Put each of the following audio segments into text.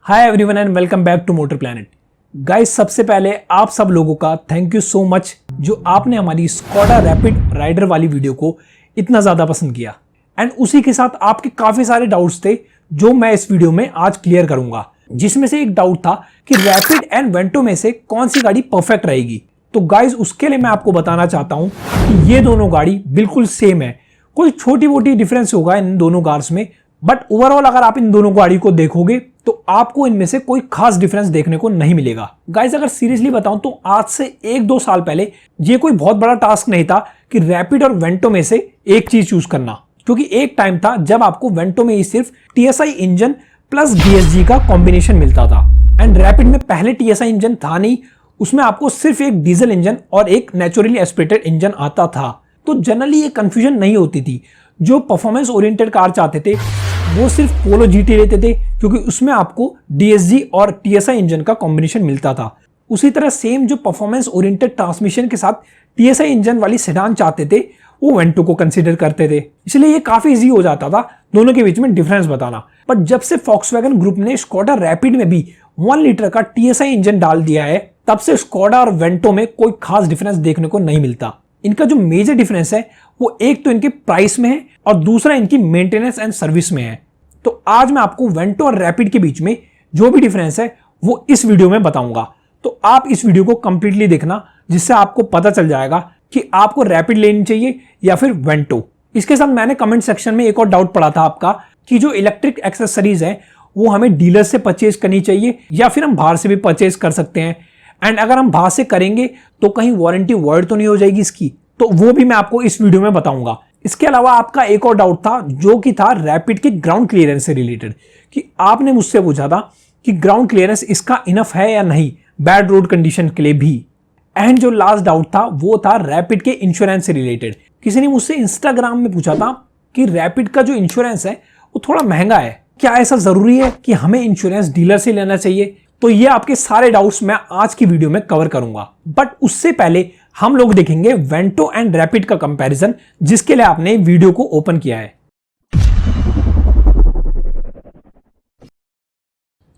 Hi everyone and welcome back to Motor Planet. Guys, सबसे पहले आप सब लोगों का थैंक यू सो मच जो आपने हमारी स्कोडा रैपिड राइडर वाली वीडियो को इतना ज़्यादा पसंद किया। एंड उसी के साथ आपके काफ़ी सारे डाउट्स थे जो मैं इस वीडियो में आज क्लियर करूंगा, जिसमें से एक डाउट था कि रैपिड एंड वेंटो में से कौन सी गाड़ी परफेक्ट रहेगी। तो गाइस, उसके लिए मैं आपको बताना चाहता हूं कि ये दोनों गाड़ी बिल्कुल सेम है। कोई छोटी मोटी डिफरेंस होगा इन दोनों कार्स में, बट ओवरऑल अगर आप इन दोनों गाड़ी को देखोगे तो आपको इनमें से कोई खास डिफरेंस देखने को नहीं मिलेगा। गाइस, अगर सीरियसली बताऊं तो आज से 1-2 साल पहले ये कोई बहुत बड़ा टास्क नहीं था कि रैपिड और वेंटो में से एक चीज चूज करना, क्योंकि एक टाइम था जब आपको वेंटो में ही सिर्फ टीएसआई इंजन प्लस डीएसजी का कॉम्बिनेशन मिलता था। एंड रैपिड में पहले टीएसआई इंजन था नहीं, उसमें आपको सिर्फ एक डीजल इंजन और एक नेचुरली एस्पिरेटेड इंजन आता था। तो जनरली ये कंफ्यूजन नहीं होती थी। जो परफॉर्मेंस ओरिएंटेड कार चाहते थे वो सिर्फ पोलो जीटी लेते थे, क्योंकि उसमें आपको डीएसजी और टीएसआई इंजन का कॉम्बिनेशन मिलता था। उसी तरह सेम जो परफॉर्मेंस ओरिएंटेड ट्रांसमिशन के साथ टीएसआई इंजन वाली सेडान चाहते थे वो वेंटो को कंसीडर करते थे। इसलिए ये काफी इजी हो जाता था दोनों के बीच में डिफरेंस बताना। बट जब से फॉक्सवैगन ग्रुप ने स्कोडा रैपिड में भी 1 लीटर का टीएसआई इंजन डाल दिया है, तब से स्कोडा और वेंटो में कोई खास डिफरेंस देखने को नहीं मिलता। इनका जो मेजर डिफरेंस है वो एक तो इनके प्राइस में है और दूसरा इनकी मेंटेनेंस एंड सर्विस में है। तो आज मैं आपको वेंटो और रैपिड के बीच में जो भी डिफरेंस है वो इस वीडियो में बताऊंगा। तो आप इस वीडियो को कंप्लीटली देखना, जिससे आपको पता चल जाएगा कि आपको रैपिड लेनी चाहिए या फिर वेंटो। इसके साथ मैंने कमेंट सेक्शन में एक और डाउट पड़ा था आपका कि जो इलेक्ट्रिक एक्सेसरीज है वो हमें डीलर से परचेज करनी चाहिए या फिर हम बाहर से भी परचेज कर सकते हैं। एंड अगर हम बाहर से करेंगे तो कहीं वारंटी वॉइड तो नहीं हो जाएगी इसकी, तो वो भी मैं आपको इस वीडियो में बताऊंगा। इसके अलावा आपका एक और डाउट था जो कि था रैपिड के ग्राउंड क्लियरेंस से रिलेटेड, कि आपने मुझसे पूछा था कि ग्राउंड क्लियरेंस इसका इनफ है या नहीं बैड रोड कंडीशन के लिए भी। एंड जो लास्ट डाउट था वो था रैपिड के इंश्योरेंस से रिलेटेड। किसी ने मुझसे इंस्टाग्राम में पूछा था कि रैपिड का जो इंश्योरेंस है वो थोड़ा महंगा है, क्या ऐसा जरूरी है कि हमें इंश्योरेंस डीलर से लेना चाहिए? तो ये आपके सारे डाउट्स मैं आज की वीडियो में कवर करूंगा। बट उससे पहले हम लोग देखेंगे वेंटो एंड रैपिड का कंपैरिजन, जिसके लिए आपने वीडियो को ओपन किया है।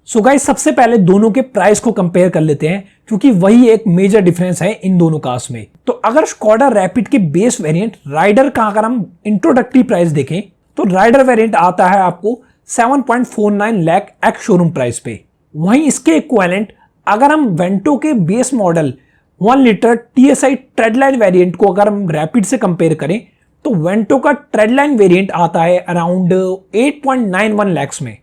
सो गाइस, सबसे पहले दोनों के प्राइस को कंपेयर कर लेते हैं, क्योंकि वही एक मेजर डिफरेंस है इन दोनों कार्स में। तो अगर स्कोडा रैपिड के बेस वेरिएंट राइडर का अगर हम इंट्रोडक्टरी प्राइस देखें तो राइडर वेरिएंट आता है आपको 7.49 लाख एक्स शोरूम प्राइस पे। वहीं इसके इक्विवेलेंट अगर हम वेंटो के base model 1 litre TSI Trendline variant को अगर हम रैपिड से कंपेयर करें तो वेंटो का ट्रेडलाइन वेरिएंट आता है अराउंड 8.91 लाख में।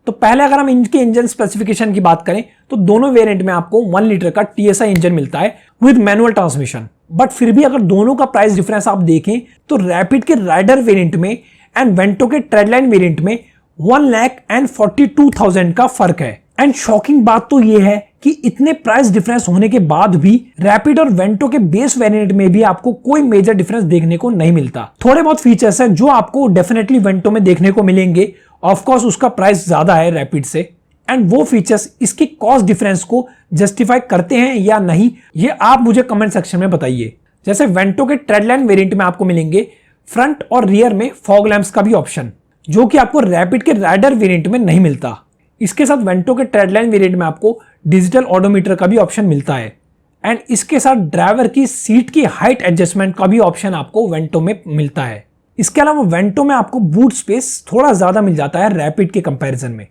तो पहले अगर हम इनके इंजन स्पेसिफिकेशन की बात करें तो दोनों वेरिएंट में आपको 1 लीटर का टीएसआई इंजन मिलता है विद मैनुअल ट्रांसमिशन। बट फिर भी अगर दोनों का प्राइस डिफरेंस आप देखें तो रैपिड के राइडर वेरिएंट में एंड वेंटो के ट्रेडलाइन वेरिएंट में 1,42,000 का फर्क है। एंड शॉकिंग बात तो यह है कि इतने प्राइस डिफरेंस होने के बाद भी रैपिड और वेंटो के बेस वेरिएंट में भी आपको कोई मेजर डिफरेंस देखने को नहीं मिलता। थोड़े बहुत फीचर्स हैं जो आपको डेफिनेटली वेंटो में देखने को मिलेंगे। ऑफ कोर्स उसका प्राइस ज्यादा है रैपिड से, एंड वो फीचर्स इसके कॉस्ट डिफरेंस को जस्टिफाई करते हैं या नहीं ये आप मुझे कमेंट सेक्शन में बताइए। जैसे वेंटो के ट्रेडलाइन वेरिएंट में आपको मिलेंगे फ्रंट और रियर में फॉग लैंप्स का भी ऑप्शन, जो कि आपको रैपिड के राइडर वेरिएंट में नहीं मिलता। इसके साथ वेंटो के ट्रेडलाइन वेरिएंट में आपको डिजिटल ऑडोमीटर का भी ऑप्शन मिलता है। एंड इसके साथ ड्राइवर की सीट की हाइट एडजस्टमेंट का भी ऑप्शन आपको वेंटो में मिलता है। इसके अलावा वेंटो में आपको बूट स्पेस थोड़ा ज्यादा मिल जाता है रैपिड के कंपैरिजन में।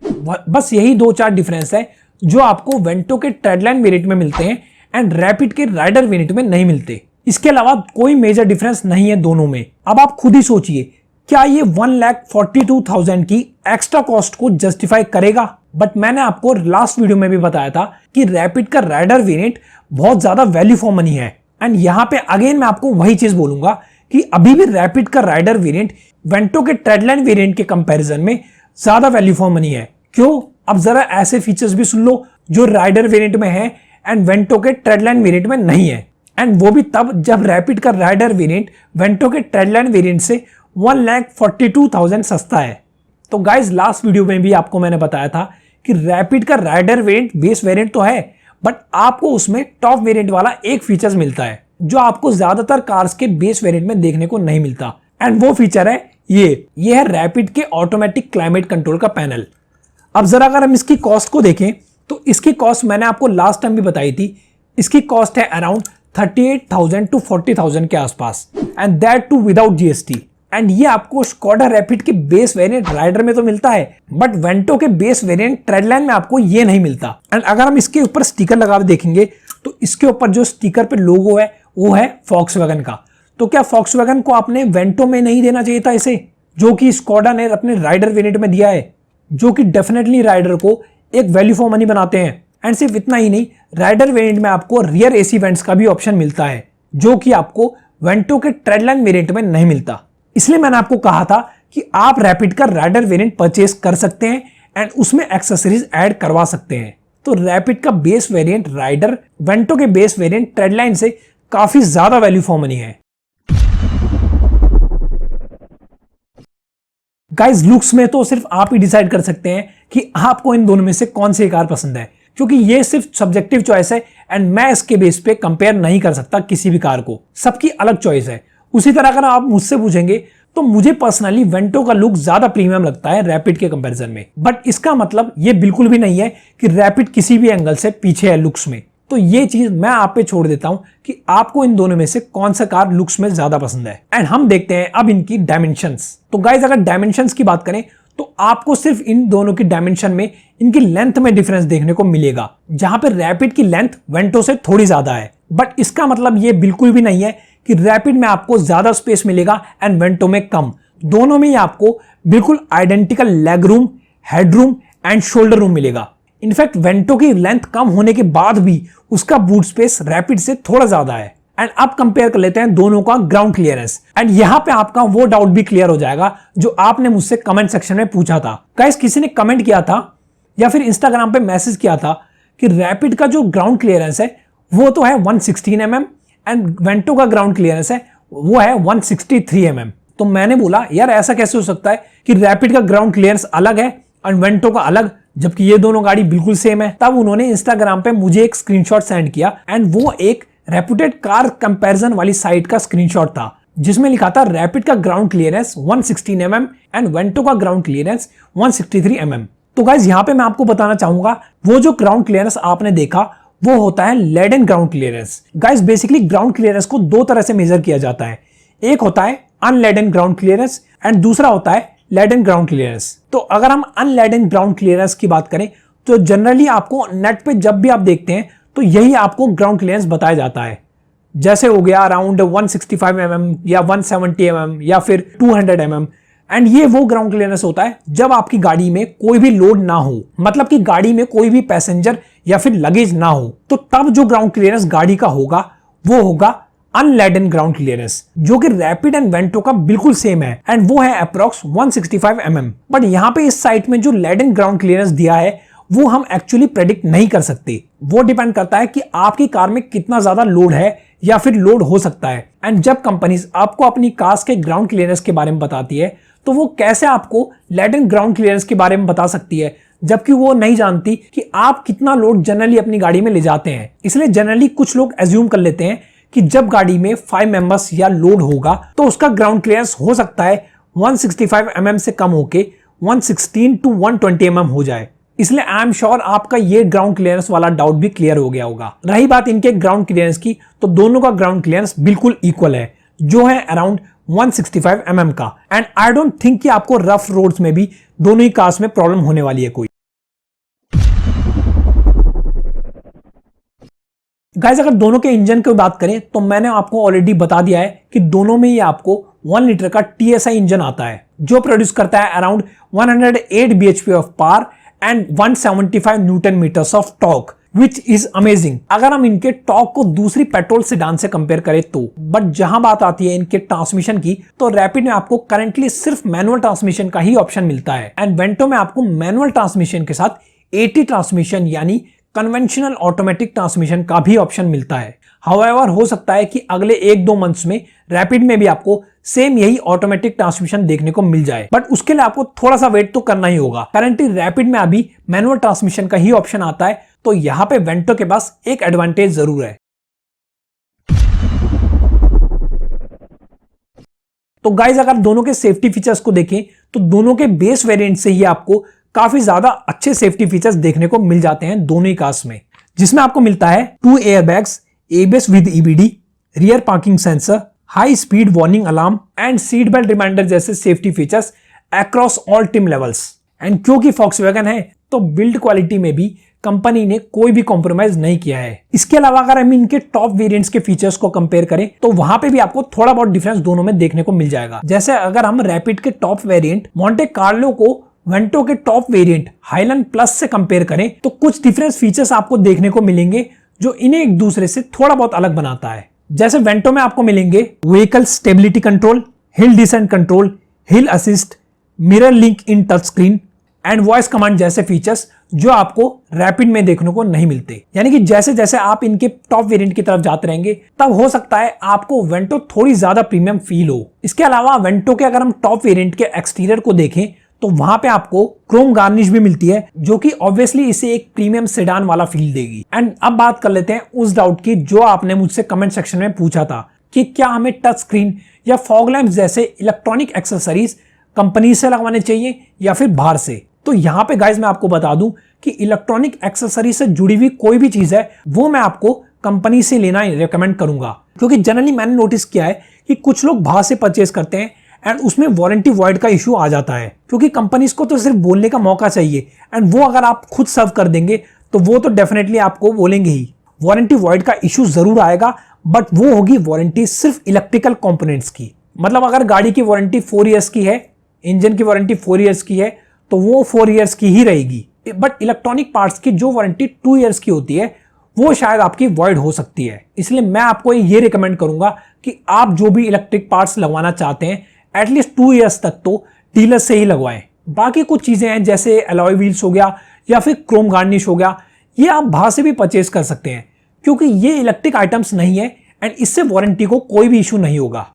बस यही 2-4 डिफरेंस है जो आपको वेंटो के ट्रेडलाइन वेरिएंट में मिलते हैं एंड रैपिड के राइडर वेरिएंट में नहीं मिलते। इसके अलावा कोई मेजर डिफरेंस नहीं है दोनों में। अब आप खुद ही सोचिए, क्या ये 1,42,000 की एक्स्ट्रा कॉस्ट को जस्टिफाई करेगा? बट मैंने आपको लास्ट वीडियो में भी बताया था कि रैपिड का राइडर वेरिएंट बहुत ज्यादा वैल्यू फॉर मनी है। एंड यहां पे अगेन मैं आपको वही चीज बोलूंगा कि अभी भी रैपिड का राइडर वेरिएंट वेंटो के ट्रेडलाइन वेरिएंट के कंपैरिजन में ज्यादा वैल्यू फॉर मनी है। क्यों? अब जरा ऐसे फीचर्स भी सुन लो जो राइडर वेरिएंट में है एंड वेंटो के ट्रेडलाइन वेरिएंट में नहीं है। एंड वो भी तब जब रैपिड का राइडर वेरिएंट वेंटो के ट्रेडलाइन वेरिएंट से 1,42,000 सस्ता है। तो गाइज, लास्ट वीडियो में भी आपको मैंने बताया था कि रैपिड का राइडर वेरिएंट बेस वेरिएंट तो है, बट आपको उसमें टॉप वेरिएंट वाला एक फीचर्स मिलता है जो आपको ज्यादातर कार्स के बेस वेरिएंट में देखने को नहीं मिलता। एंड वो फीचर है ये है रैपिड के ऑटोमेटिक क्लाइमेट कंट्रोल का पैनल। अब जरा अगर हम इसकी कॉस्ट को देखें तो इसकी कॉस्ट मैंने आपको लास्ट टाइम भी बताई थी, इसकी कॉस्ट है अराउंड 38,000 टू 40,000 के आसपास, and that too without GST. And ये आपको स्कोडा रैपिड के बेस वेरिएंट राइडर में तो मिलता है, बट वेंटो के बेस वेरिएंट ट्रेडलाइन में आपको ये नहीं मिलता। एंड अगर हम इसके ऊपर स्टिकर लगा देखेंगे तो इसके ऊपर जो स्टिकर पे लोगो है वो है फॉक्सवैगन का। तो क्या फॉक्सवैगन को आपने वेंटो में नहीं देना चाहिए था इसे, जो कि स्कोडा ने अपने राइडर वेरिएंट में दिया है, जो कि डेफिनेटली राइडर को एक वैल्यू फॉर मनी बनाते हैं। एंड सिर्फ इतना ही नहीं, राइडर वेरिएंट में आपको रियर एसी वेंट्स का भी ऑप्शन मिलता है, जो कि आपको वेंटो के ट्रेडलाइन वेरिएंट में नहीं मिलता। इसलिए मैंने आपको कहा था कि आप रैपिड का राइडर वेरिएंट परचेस कर सकते हैं एंड उसमें एक्सेसरीज ऐड करवा सकते हैं। तो रैपिड का बेस वेरिएंट राइडर वेंटो के बेस वेरिएंट ट्रेडलाइन से काफी ज्यादा वैल्यू फॉर मनी है। गाइस, लुक्स में तो सिर्फ आप ही डिसाइड कर सकते हैं कि आपको इन दोनों में से कौन सी कार पसंद है, क्योंकि ये सिर्फ सब्जेक्टिव चॉइस है एंड मैं इसके बेस पे कंपेयर नहीं कर सकता किसी भी कार को, सबकी अलग चॉइस है। उसी तरह अगर आप मुझसे पूछेंगे तो मुझे पर्सनली वेंटो का लुक ज्यादा प्रीमियम लगता है रैपिड के कंपैरिजन में, बट इसका मतलब ये बिल्कुल भी नहीं है कि रैपिड किसी भी एंगल से पीछे है लुक्स में। तो ये चीज मैं आप पे छोड़ देता हूं कि आपको इन दोनों में से कौन सा कार लुक्स में ज्यादा पसंद है। एंड हम देखते हैं अब इनकी डायमेंशंस। तो गाइस, अगर डायमेंशंस की बात करें तो आपको सिर्फ इन दोनों की डायमेंशन में इनकी लेंथ में डिफरेंस देखने को मिलेगा, जहां पे रैपिड की लेंथ वेंटो से थोड़ी ज्यादा है। बट इसका मतलब ये बिल्कुल भी नहीं है कि रैपिड में आपको ज्यादा स्पेस मिलेगा एंड वेंटो में कम। दोनों में ही आपको बिल्कुल identical leg room, head room and shoulder room मिलेगा। इनफैक्ट वेंटो की लेंथ कम होने के बाद भी उसका बूट स्पेस रैपिड से थोड़ा ज्यादा है। एंड अब कंपेयर कर लेते हैं दोनों का ग्राउंड क्लियरेंस। एंड यहां पे आपका वो डाउट भी क्लियर हो जाएगा जो आपने मुझसे कमेंट सेक्शन में पूछा था। गाइस, किसी ने कमेंट किया था या फिर इंस्टाग्राम पे मैसेज किया था कि रैपिड का जो ग्राउंड क्लियरेंस है वो तो है 116 mm एंड वेंटो का ग्राउंड क्लियरेंस है वो है 163 mm। तो मैंने बोला यार ऐसा कैसे हो सकता है कि रैपिड का ग्राउंड क्लियरेंस अलग है एंड वेंटो का अलग, जबकि ये दोनों गाड़ी बिल्कुल सेम है। तब उन्होंने इंस्टाग्राम पे मुझे एक स्क्रीनशॉट सेंड किया एंड वो एक रेपुटेड कार कंपैरिजन वाली साइट का स्क्रीनशॉट था, जिसमें लिखा था रैपिड का ground clearance 116 mm and Vento का ग्राउंड क्लियरेंस 163 mm। तो गाइस, यहाँ पे मैं आपको बताना चाहूंगा वो जो ग्राउंड क्लियरेंस आपने देखा वो होता है laden ground clearance. Guys, basically ground clearance को दो तरह से मेजर किया जाता है, एक होता है अनलेडन ग्राउंड क्लियरेंस एंड दूसरा होता है लेडन ग्राउंड क्लियरेंस। तो अगर हम अनलेडन ग्राउंड क्लियरेंस की बात करें तो जनरली आपको नेट पे जब भी आप देखते हैं तो यही आपको ग्राउंड क्लियरेंस बताया जाता है, जैसे हो गया अराउंड 165 mm या 170 mm या फिर 200 mm। एंड ये वो ग्राउंड क्लियरेंस होता है जब आपकी गाड़ी में कोई भी लोड ना हो, मतलब कि गाड़ी में कोई भी पैसेंजर या फिर लगेज ना हो, तो तब जो ग्राउंड क्लियरेंस गाड़ी का होगा वो होगा अनलेडन ग्राउंड क्लियरेंस, जो कि रैपिड एंड वेंटो का बिल्कुल सेम है एंड वो है अप्रॉक्स 165 mm। बट यहाँ पे इस साइट में जो लेडन ग्राउंड क्लियरेंस दिया है वो हम एक्चुअली प्रेडिक्ट नहीं कर सकते। वो डिपेंड करता है कि आपकी कार में कितना ज्यादा लोड है या फिर लोड हो सकता है। एंड जब कंपनीज आपको अपनी कार्स के ग्राउंड क्लियरेंस के बारे में बताती है तो वो कैसे आपको लेडन ग्राउंड क्लियरेंस के बारे में बता सकती है, जबकि वो नहीं जानती कि आप कितना लोड जनरली अपनी गाड़ी में ले जाते हैं। इसलिए जनरली कुछ लोग एज्यूम कर लेते हैं कि जब गाड़ी में 5 मेंबर्स या लोड होगा तो उसका ग्राउंड क्लियरेंस हो सकता है 165 mm से कम होके 116 टू 120 mm हो जाए। इसलिए आई एम श्योर आपका ये ग्राउंड क्लियरेंस वाला डाउट भी क्लियर हो गया होगा। रही बात इनके ग्राउंड क्लियरेंस की, तो दोनों का ग्राउंड क्लियरेंस बिल्कुल इक्वल है, जो है अराउंड 165 mm का। एंड आई डोंट थिंक कि आपको रफ रोड्स में भी दोनों ही कार्स में प्रॉब्लम होने वाली है कोई। गाइस, अगर दोनों के इंजन की बात करें तो मैंने आपको ऑलरेडी बता दिया है कि दोनों में ही आपको 1 लीटर का TSI इंजन आता है, जो प्रोड्यूस करता है around 108 bhp of power and 175 newton metres of torque, which is amazing अगर हम इनके टॉर्क को दूसरी पेट्रोल सेडान से कंपेयर करें तो। बट जहां बात आती है इनके ट्रांसमिशन की, तो रैपिड में आपको करंटली सिर्फ मैनुअल ट्रांसमिशन का ही ऑप्शन मिलता है एंड वेंटो में आपको मैनुअल ट्रांसमिशन के साथ AT ट्रांसमिशन यानी कन्वेंशनल ऑटोमेटिक ट्रांसमिशन का भी ऑप्शन मिलता है। हाउएवर हो सकता है कि अगले 1-2 मंथ्स में रैपिड में भी आपको सेम यही ऑटोमेटिक ट्रांसमिशन देखने को मिल जाए, बट उसके लिए आपको थोड़ा सा वेट तो करना ही होगा। करंटली रैपिड में अभी मैनुअल ट्रांसमिशन का ही ऑप्शन आता है, तो यहां पे वेंटो के पास एक एडवांटेज जरूर है। तो गाइज, अगर दोनों के सेफ्टी फीचर्स को देखें तो दोनों के बेस वेरिएंट से ही आपको काफी ज्यादा अच्छे सेफ्टी फीचर्स देखने को मिल जाते हैं दोनों ही कार्स में, जिसमें आपको मिलता है 2 airbags, ABS with EBD, rear parking sensor, high speed warning alarm and seat belt reminder जैसे safety features across all trim levels. And क्योंकि Volkswagen है तो बिल्ड क्वालिटी में भी कंपनी ने कोई भी कॉम्प्रोमाइज नहीं किया है। इसके अलावा अगर हम इनके टॉप वेरिएंट्स के फीचर्स को कंपेयर करें तो वहां पे भी आपको थोड़ा बहुत डिफरेंस दोनों में देखने को मिल जाएगा। जैसे अगर हम रैपिड के टॉप वेरिएंट मोंटे कार्लो को वेंटो के टॉप वेरिएंट हाइलैंड प्लस से कंपेयर करें तो कुछ डिफरेंस फीचर्स आपको देखने को मिलेंगे जो इन्हें एक दूसरे से थोड़ा बहुत अलग बनाता है। जैसे वेंटो में आपको मिलेंगे vehicle stability control, hill descent control, hill assist, mirror link in touch screen and voice command जैसे फीचर्स जो आपको रैपिड में देखने को नहीं मिलते। यानी कि जैसे जैसे आप इनके टॉप वेरिएंट की तरफ जाते रहेंगे तब हो सकता है आपको वेंटो थोड़ी ज्यादा प्रीमियम फील हो। इसके अलावा वेंटो के अगर हम टॉप वेरिएंट के एक्सटीरियर को देखें तो वहां पे आपको क्रोम गार्निश भी मिलती है जो कि ऑब्वियसली इसे एक प्रीमियम सेडान वाला फील देगी। एंड अब बात कर लेते हैं उस डाउट की जो आपने मुझसे कमेंट सेक्शन में पूछा था कि क्या हमें टच स्क्रीन या फॉग लैंप जैसे इलेक्ट्रॉनिक एक्सेसरीज कंपनी से लगवाने चाहिए या फिर बाहर से। तो यहाँ पे गाइज मैं आपको बता दूं कि इलेक्ट्रॉनिक एक्सेसरी से जुड़ी हुई कोई भी चीज है वो मैं आपको कंपनी से लेना रिकमेंड करूंगा, क्योंकि जनरली मैंने नोटिस किया है कि कुछ लोग बाहर से परचेज करते हैं एंड उसमें वारंटी वॉइड का इशू आ जाता है, क्योंकि कंपनीज को तो सिर्फ बोलने का मौका चाहिए एंड वो अगर आप खुद सर्व कर देंगे तो वो तो डेफिनेटली आपको बोलेंगे ही। वारंटी वॉइड का इशू जरूर आएगा बट वो होगी वारंटी सिर्फ इलेक्ट्रिकल कंपोनेंट्स की। मतलब अगर गाड़ी की वारंटी 4 ईयर्स की है, इंजन की वारंटी 4 ईयर्स की है तो वो 4 ईयर्स की ही रहेगी। बट इलेक्ट्रॉनिक पार्ट्स की जो वारंटी 2 ईयर्स की होती है वो शायद आपकी वॉइड हो सकती है। इसलिए मैं आपको ये रिकमेंड करूंगा कि आप जो भी इलेक्ट्रिक पार्ट्स लगवाना चाहते हैं एटलीस्ट 2 ईयर्स तक तो डीलर से ही लगवाएं। बाकी कुछ चीजें हैं जैसे अलॉय व्हील्स हो गया या फिर क्रोम गार्निश हो गया, ये आप बाहर से भी परचेज कर सकते हैं क्योंकि ये इलेक्ट्रिक आइटम्स नहीं है एंड इससे वारंटी को कोई भी इशू नहीं होगा।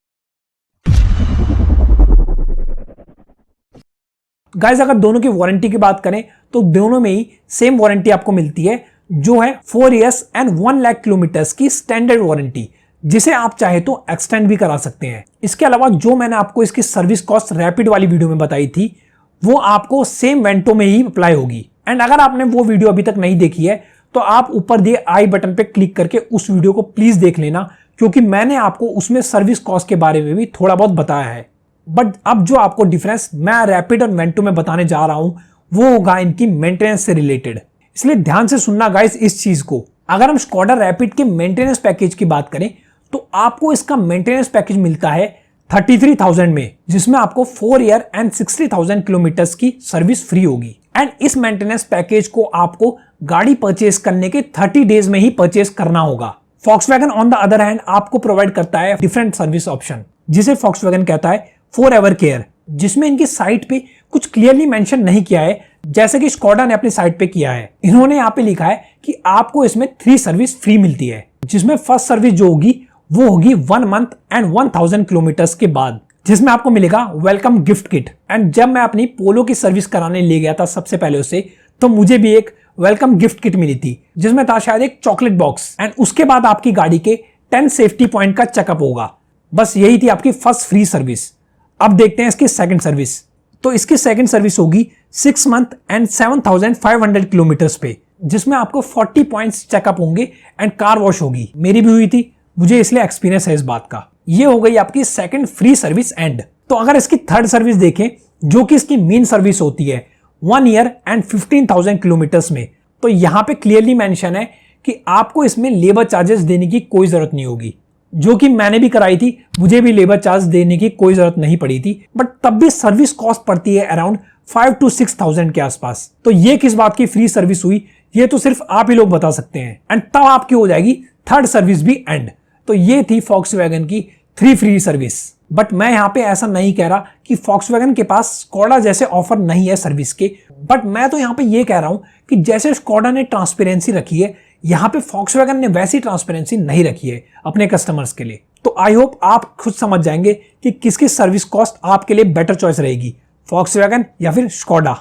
गाइस अगर दोनों की वारंटी की बात करें तो दोनों में ही सेम वारंटी आपको मिलती है जो है 4 ईयर्स एंड 1 लाख किलोमीटर्स की स्टैंडर्ड वारंटी, जिसे आप चाहे तो एक्सटेंड भी करा सकते हैं। इसके अलावा जो मैंने आपको इसकी सर्विस कॉस्ट रैपिड वाली वीडियो में बताई थी वो आपको सेम वेंटो में ही अप्लाई होगी। एंड अगर आपने वो वीडियो अभी तक नहीं देखी है तो आप ऊपर दिए आई बटन पे क्लिक करके उस वीडियो को प्लीज देख लेना, क्योंकि मैंने आपको उसमें सर्विस कॉस्ट के बारे में भी थोड़ा बहुत बताया है। बट अब जो आपको डिफरेंस मैं रैपिड और वेंटो में बताने जा रहा हूं वो होगा इनकी मेंटेनेंस से रिलेटेड, इसलिए ध्यान से सुनना गाइस इस चीज को। अगर हम स्कोडा रैपिड के मेंटेनेंस पैकेज की बात करें तो आपको इसका मेंटेनेंस पैकेज मिलता है 33,000 में, जिसमें आपको 4 ईयर एंड 60,000 किलोमीटर्स की सर्विस फ्री होगी। एंड इस मेंटेनेंस पैकेज को आपको गाड़ी परचेज करने के 30 डेज में ही परचेज करना होगा। Volkswagen on the other hand आपको प्रोवाइड करता है डिफरेंट सर्विस ऑप्शन, जिसे Volkswagen कहता है फॉरएवर केयर, जिसमें इनकी साइट पे कुछ क्लियरली मेंशन नहीं किया है जैसे कि स्कोडा ने अपनी साइट पे किया है। इन्होंने यहाँ पे लिखा है कि आपको इसमें 3 सर्विस फ्री मिलती है, जिसमें फर्स्ट सर्विस जो होगी वो होगी 1 मंथ एंड 1000 किलोमीटर्स के बाद, जिसमें आपको मिलेगा वेलकम गिफ्ट किट। एंड जब मैं अपनी पोलो की सर्विस कराने ले गया था सबसे पहले उसे, तो मुझे भी एक वेलकम गिफ्ट किट मिली थी जिसमें था शायद एक चॉकलेट बॉक्स। एंड उसके बाद आपकी गाड़ी के 10 सेफ्टी पॉइंट का चेकअप होगा। बस यही थी आपकी फर्स्ट फ्री सर्विस। अब देखते हैं इसकी सेकंड सर्विस। तो इसकी सेकंड सर्विस होगी 6 मंथ एंड 7500 किलोमीटर्स पे, जिसमें आपको 40 पॉइंट्स चेकअप होंगे एंड कार वॉश होगी। मेरी भी हुई थी, मुझे इसलिए एक्सपीरियंस है इस बात का। ये हो गई आपकी सेकंड फ्री सर्विस एंड। तो अगर इसकी थर्ड सर्विस देखें जो कि इसकी मेन सर्विस होती है 1 ईयर एंड 15,000 किलोमीटर्स में, तो यहां पे क्लियरली मेंशन है कि आपको इसमें लेबर चार्जेस देने की कोई जरूरत नहीं होगी, जो कि मैंने भी कराई थी, मुझे भी लेबर चार्ज देने की कोई जरूरत नहीं पड़ी थी। बट तब भी सर्विस कॉस्ट पड़ती है अराउंड 5 to 6,000 के आसपास। तो ये किस बात की फ्री सर्विस हुई ये तो सिर्फ आप ही लोग बता सकते हैं। एंड तब आपकी हो जाएगी थर्ड सर्विस भी एंड। तो ये थी Volkswagen की 3 फ्री सर्विस। बट मैं यहाँ पे ऐसा नहीं कह रहा कि Volkswagen के पास स्कोडा जैसे ऑफर नहीं है सर्विस के, बट मैं तो यहाँ पे ये कह रहा हूँ कि जैसे स्कोडा ने ट्रांसपेरेंसी रखी है, यहाँ पे Volkswagen ने वैसी ट्रांसपेरेंसी नहीं रखी है अपने कस्टमर्स के लिए। तो आई होप आप खुद समझ जाएंगे कि किसकी सर्विस कॉस्ट आपके लिए बेटर चॉइस रहेगी, Volkswagen या फिर स्कोडा।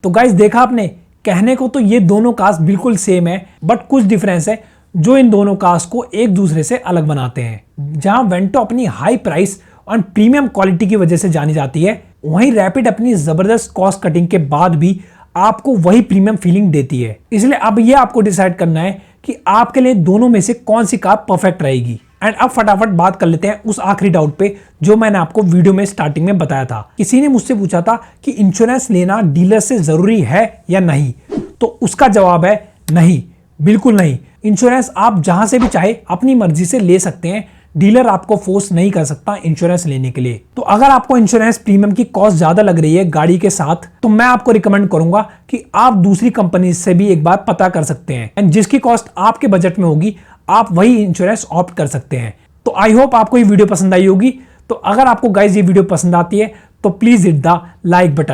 तो गाइस देखा आपने, कहने को तो ये दोनों कार्स बिल्कुल सेम है, बट कुछ डिफरेंस है जो इन दोनों कार्स को एक दूसरे से अलग बनाते हैं। जहां वेंटो अपनी हाई प्राइस और प्रीमियम क्वालिटी की वजह से जानी जाती है, वहीं रैपिड अपनी जबरदस्त कॉस्ट कटिंग के बाद भी आपको वही प्रीमियम फीलिंग देती है। इसलिए अब ये आपको डिसाइड करना है कि आपके लिए दोनों में से कौन सी कार परफेक्ट रहेगी। एंड अब फटाफट बात कर लेते हैं उस आखिरी डाउट पे जो मैंने आपको वीडियो में स्टार्टिंग में बताया था। किसी ने मुझसे पूछा था कि इंश्योरेंस लेना डीलर से जरूरी है या नहीं, तो उसका जवाब है नहीं, बिल्कुल नहीं। इंश्योरेंस आप जहां से भी चाहे अपनी मर्जी से ले सकते हैं, डीलर आपको फोर्स नहीं कर सकता इंश्योरेंस लेने के लिए। तो अगर आपको इंश्योरेंस प्रीमियम की कॉस्ट ज्यादा लग रही है गाड़ी के साथ, तो मैं आपको रिकमेंड करूंगा कि आप दूसरी कंपनी से भी एक बार पता कर सकते हैं, एंड जिसकी कॉस्ट आपके बजट में होगी आप वही इंश्योरेंस ऑप्ट कर सकते हैं। तो आई होप आपको ये वीडियो पसंद आई होगी। तो अगर आपको गाइज ये वीडियो पसंद आती है तो please hit the like button.